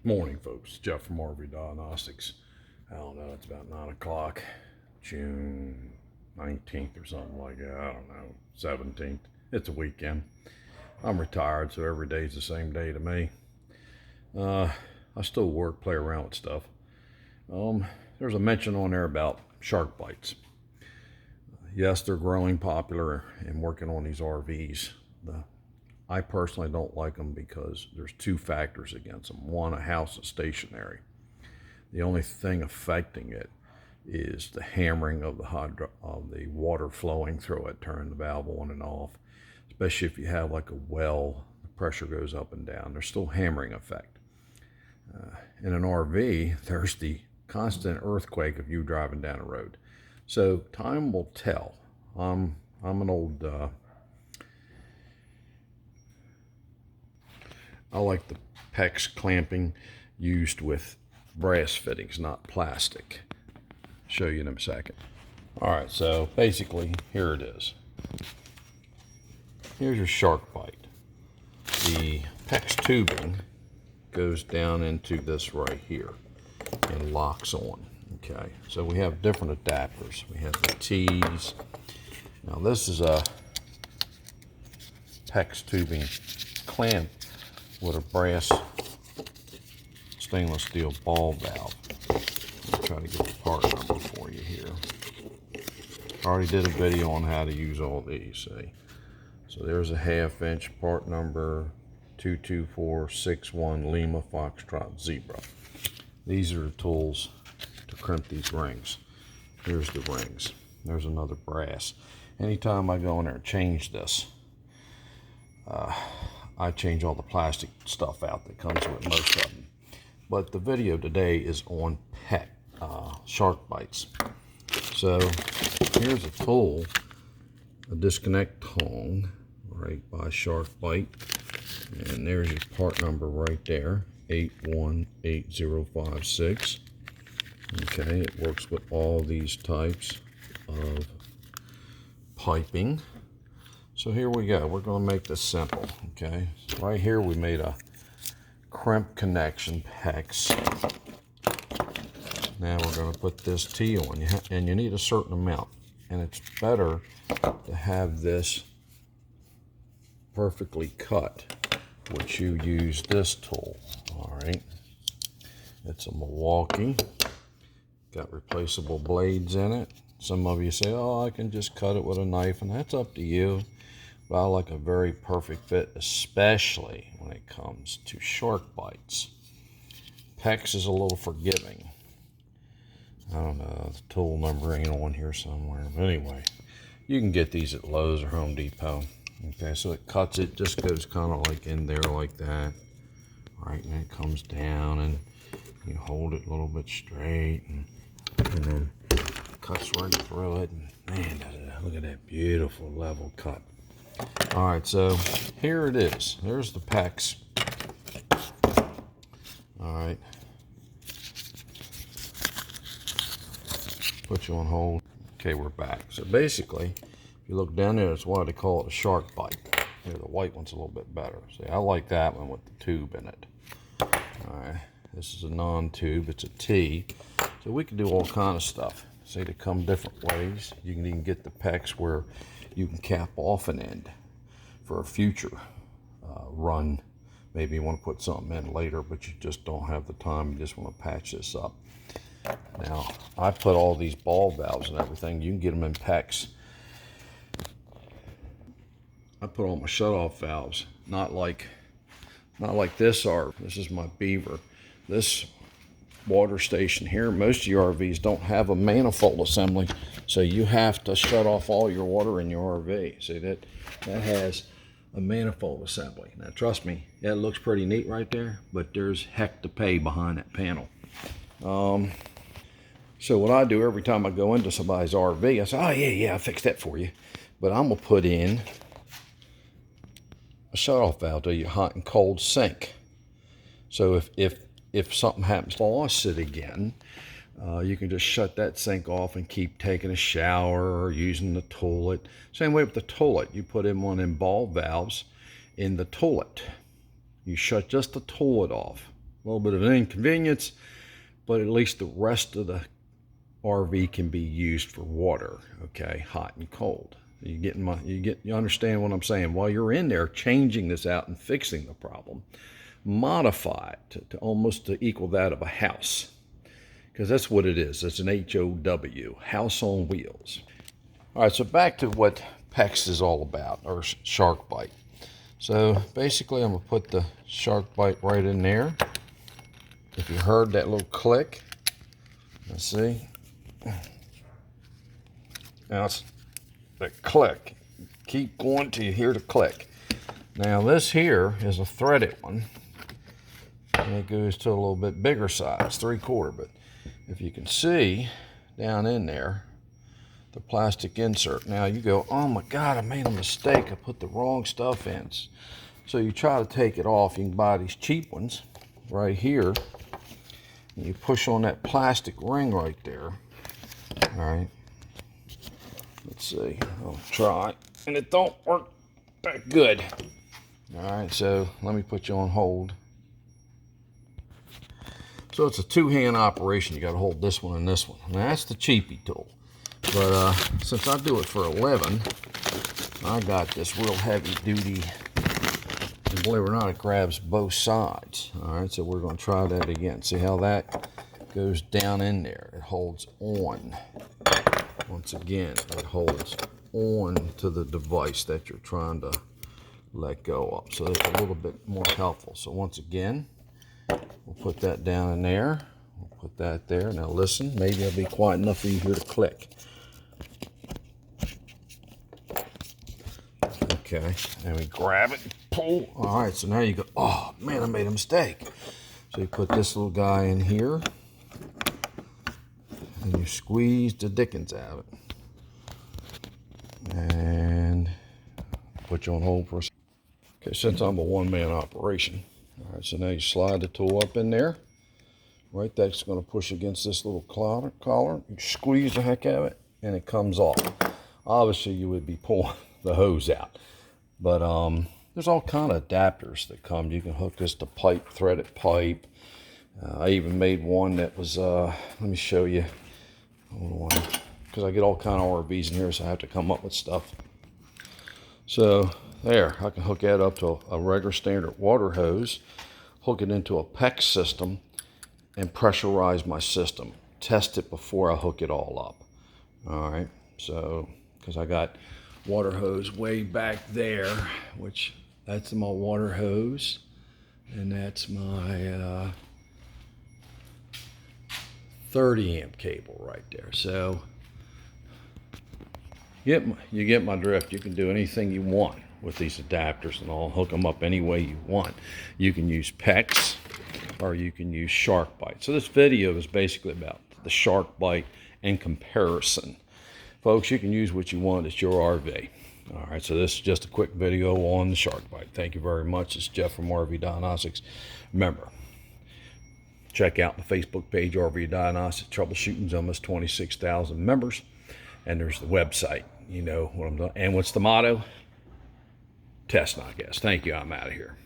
Morning, folks. Jeff from Rvdiagnostics. I don't know, it's about 9 o'clock, June 19th or something like that. I don't know, 17th. It's a weekend. I'm retired, so every day's the same day to me. I still work, play around with stuff. There's a mention on there about shark bites. Yes, they're growing popular and working on these RVs. I personally don't like them because there's two factors against them. One, a house is stationary. The only thing affecting it is the hammering of the water flowing through it, turning the valve on and off. Especially if you have like a well, the pressure goes up and down. There's still hammering effect. In an RV, there's the constant earthquake of you driving down a road. So time will tell. I'm an old I like the PEX clamping used with brass fittings, not plastic. Show you in a second. All right, so basically here it is. Here's your shark bite. The PEX tubing goes down into this right here and locks on. Okay, so we have different adapters. We have the T's. Now this is a PEX tubing clamp with a brass stainless steel ball valve. I'll try to get the part number for you here. I already did a video on how to use all these, see. So there's a 1/2 inch part number 22461 Lima Foxtrot Zebra. These are the tools to crimp these rings. Here's the rings. There's another brass. Anytime I go in there and change this, I change all the plastic stuff out that comes with most of them. But the video today is on shark bites. So here's a tool, a disconnect tong, right by shark bite. And there's your part number right there, 818056. Okay, it works with all these types of piping. So here we go. We're going to make this simple, okay? Right here we made a crimp connection PEX. Now we're going to put this T on, and you need a certain amount. And it's better to have this perfectly cut, which you use this tool, all right? It's a Milwaukee. Got replaceable blades in it. Some of you say, oh, I can just cut it with a knife, and that's up to you. But I like a very perfect fit, especially when it comes to shark bites. PEX is a little forgiving. I don't know, the tool number ain't on here somewhere. But anyway, you can get these at Lowe's or Home Depot. Okay, so it cuts, it just goes kind of like in there like that. Right, and it comes down, and you hold it a little bit straight, and then cuts right through it. And man, look at that beautiful level cut. All right, so here it is. There's the PEX. All right. Put you on hold. Okay, we're back. So basically, if you look down there, that's why they call it a shark bite. Here, the white one's a little bit better. See, I like that one with the tube in it. All right, this is a non-tube. It's a T. So we can do all kind of stuff. See, they come different ways. You can even get the PEX where you can cap off an end for a future run. Maybe you want to put something in later, but you just don't have the time. You just want to patch this up. Now, I put all these ball valves and everything. You can get them in PEX. I put all my shutoff valves, not like this are. This is my Beaver. This water station here, most of your RVs don't have a manifold assembly, so you have to shut off all your water in your RV. See, that has a manifold assembly. Now trust me, it looks pretty neat right there, but there's heck to pay behind that panel. So what I do every time I go into somebody's RV, I say, oh yeah, I'll fix that for you. But I'm gonna put in a shut-off valve to your hot and cold sink. So if something happens to lost it again, you can just shut that sink off and keep taking a shower or using the toilet. Same way with the toilet. You put in one of them ball valves in the toilet. You shut just the toilet off. A little bit of an inconvenience, but at least the rest of the RV can be used for water, okay, hot and cold. You understand what I'm saying? While you're in there changing this out and fixing the problem, modify it to almost to equal that of a house, because that's what it is. It's an HOW, house on wheels. All right, so back to what PEX is all about, or shark bite. So basically I'm gonna put the shark bite right in there. If you heard that little click, let's see. Now it's the click. Keep going till you hear the click. Now this here is a threaded one, and it goes to a little bit bigger size, 3/4. But if you can see down in there, the plastic insert. Now you go, oh my God, I made a mistake. I put the wrong stuff in. So you try to take it off. You can buy these cheap ones right here. And you push on that plastic ring right there. All right. Let's see. I'll try. And it don't work that good. All right, so let me put you on hold. So it's a two-hand operation. You got to hold this one and this one. Now that's the cheapy tool. But since I do it for a living, I got this real heavy duty. And believe it or not, it grabs both sides. All right, so we're going to try that again. See how that goes down in there? It holds on. Once again, it holds on to the device that you're trying to let go of. So it's a little bit more helpful. So once again, we'll put that down in there. We'll put that there. Now listen, maybe I'll be quiet enough for you to hear the click. Okay, and we grab it, pull. All right, so now you go, oh man, I made a mistake. So you put this little guy in here, and you squeeze the dickens out of it. And put you on hold for a second. Okay, since I'm a one-man operation. All right, so now you slide the tool up in there. Right, that's going to push against this little collar. You squeeze the heck out of it, and it comes off. Obviously, you would be pulling the hose out. But there's all kind of adapters that come. You can hook this to pipe, threaded pipe. I even made one that was, let me show you. Hold on, because I get all kind of RVs in here, so I have to come up with stuff. So there, I can hook that up to a regular standard water hose, hook it into a PEX system, and pressurize my system. Test it before I hook it all up. All right, so because I got water hose way back there, which that's my water hose, and that's my 30 amp cable right there. So you get my drift. You can do anything you want with these adapters, and I'll hook them up any way you want. You can use PEX or you can use shark bite. So this video is basically about the shark bite in comparison. Folks, you can use what you want. It's your RV. All right, so this is just a quick video on the shark bite. Thank you very much. It's Jeff from Rvdiagnostics. Remember, check out the Facebook page, Rvdiagnostics Troubleshooting's almost 26,000 members. And there's the website. You know what I'm doing. And what's the motto? Test, not guess. Thank you. I'm out of here.